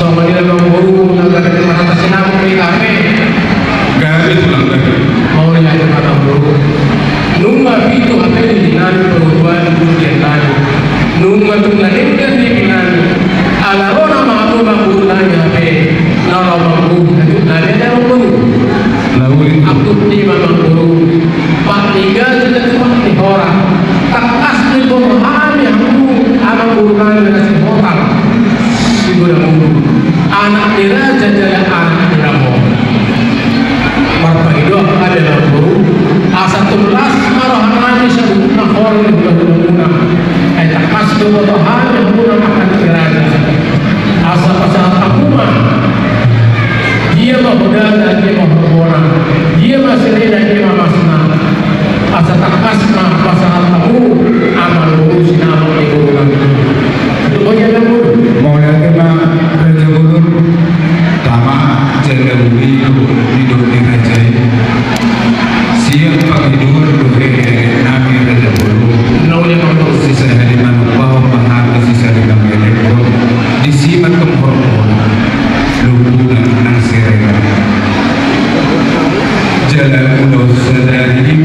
Manila ng guru nagkakaroon ng mga sinama may kami. Gamit mo lang lagi. Mau niya yung mga guru. Nung mabito kami nilinan perubahan dunia lalu. Nung matulanin ka nilinan alaro na mga guru nanya pe narawang guru nanya na guru. Lawin ko. Aku ni memang guru. Pak tinggal kita cuma di orang. Tak asli pemahaman yang guru anak guru nanya kasih orang. Anak diraja adalah anak diramu. Bapak itu adalah guru. Asatul asmar hanani syarut nakhor lebuna. Ayat kasih botohan yang guna makan diraja. Asal pasal takuma. Dia mahuda dan dia mahubona. Dia masih dan dia masna. Asal takasma pasal tahu amal guru sinama guru. Itu banyak yang guru. Mau lihat tema Raja Gulur Tama Jalawi hidup di Rajai siang pagi dua duhe Nabi Raja Gulur Naunya mampu. sisa hari manupau mahal sisa di kami lekor disimat kemhormon lubunan nang sirega jalan ulos sadari